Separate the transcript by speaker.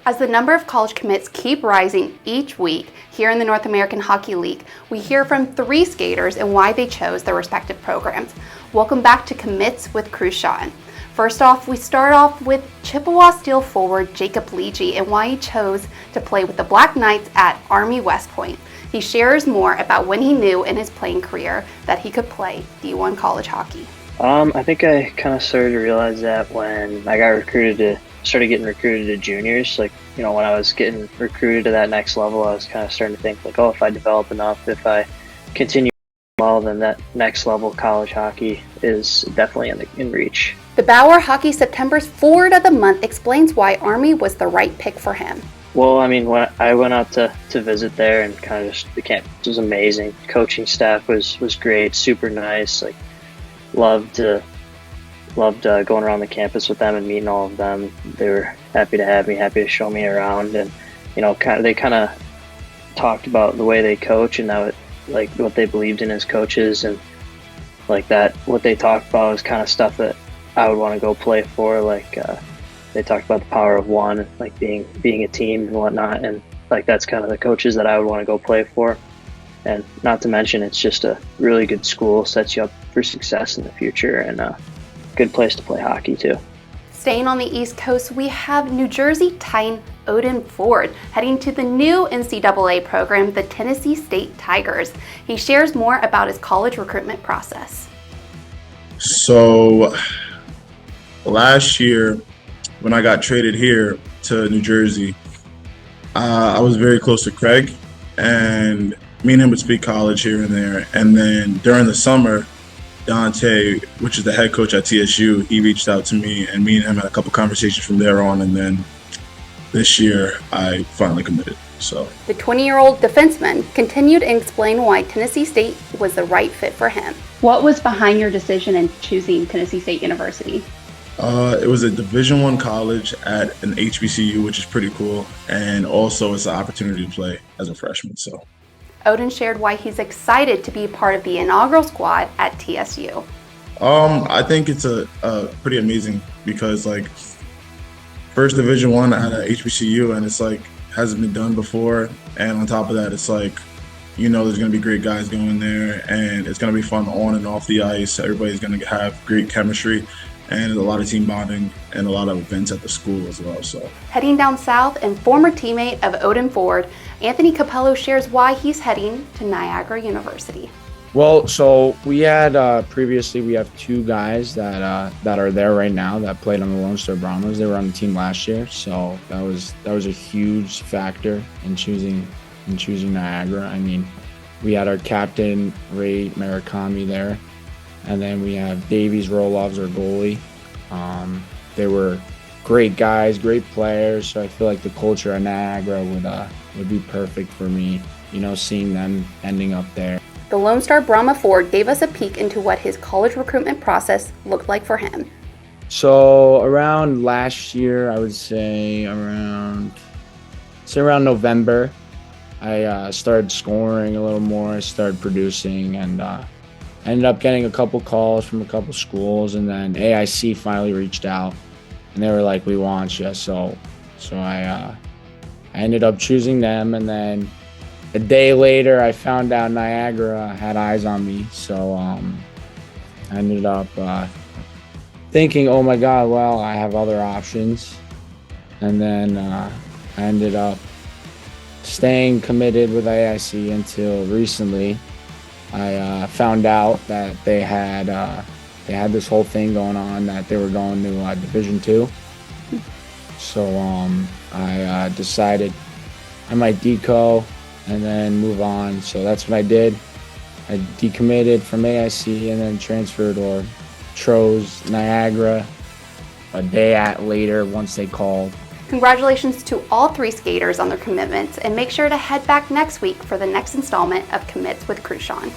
Speaker 1: As the number of college commits keep rising each week here in the North American Hockey League, we hear from 3 skaters and why they chose their respective programs. Welcome back to Commits with Cruchon. First off, we start off with Chippewa Steel forward 𝐂𝐫𝐮𝐬 and why he chose to play with the Black Knights at Army West Point. He shares more about when he knew in his playing career that he could play D1 college hockey.
Speaker 2: I think I kind of started to realize that when I got started getting recruited to juniors. Like, when I was getting recruited to that next level, I was kind of starting to think like, oh, if I develop enough, if I continue well, then that next level college hockey is definitely in reach.
Speaker 1: The Bauer Hockey September's Forward of the Month explains why Army was the right pick for him.
Speaker 2: Well, when I went out to visit there, and kind of just the campus was amazing. Coaching staff was great, super nice. Like, loved going around the campus with them and meeting all of them. They were happy to have me, happy to show me around, and they kind of talked about the way they coach and how like what they believed in as coaches, and like that what they talked about was kind of stuff that I would want to go play for. Like they talked about the power of one, like being a team and whatnot, and like that's kind of the coaches that I would want to go play for. And not to mention, it's just a really good school, sets you up for success in the future, and good place to play hockey too.
Speaker 1: Staying on the East Coast, we have New Jersey Titan Odin Ford heading to the new NCAA program, the Tennessee State Tigers. He shares more about his college recruitment process.
Speaker 3: So last year, when I got traded here to New Jersey, I was very close to Craig, and me and him would speak college here and there. And then during the summer, Dante, which is the head coach at TSU, he reached out to me, and me and him had a couple conversations from there on. And then this year, I finally committed. So
Speaker 1: the 20-year-old defenseman continued and explained why Tennessee State was the right fit for him. What was behind your decision in choosing Tennessee State University?
Speaker 3: It was a Division I college at an HBCU, which is pretty cool, and also it's an opportunity to play as a freshman. So
Speaker 1: Odin shared why he's excited to be part of the inaugural squad at TSU.
Speaker 3: I think it's a pretty amazing because like first Division I at an HBCU, and it's like hasn't been done before, and on top of that, it's like there's going to be great guys going there, and it's going to be fun on and off the ice. Everybody's going to have great chemistry, and a lot of team bonding and a lot of events at the school as well. So
Speaker 1: heading down south, and former teammate of Odin Ford, Anthony Capello shares why he's heading to Niagara University.
Speaker 4: Well, so we had previously we have 2 guys that are there right now that played on the Lone Star Brahmas. They were on the team last year, so that was a huge factor in choosing Niagara. I mean, we had our captain Ray Murakami there, and then we have Davies Rolovs, our goalie. They were great guys, great players. So I feel like the culture at Niagara would be perfect for me, seeing them ending up there.
Speaker 1: The Lone Star Brahma Ford gave us a peek into what his college recruitment process looked like for him.
Speaker 4: So around last year, I would say around November, I started scoring a little more. I started producing, and I ended up getting a couple calls from a couple schools, and then AIC finally reached out, and they were like, "We want you." So I ended up choosing them, and then a day later, I found out Niagara had eyes on me. So I ended up thinking, "Oh my God, well, I have other options," and then I ended up staying committed with AIC until recently. I found out that they had this whole thing going on that they were going to Division II. So I decided I might deco and then move on. So that's what I did. I decommitted from AIC and then transferred or chose Niagara a day later once they called.
Speaker 1: Congratulations to all 3 skaters on their commitments, and make sure to head back next week for the next installment of Commits with Cruchon.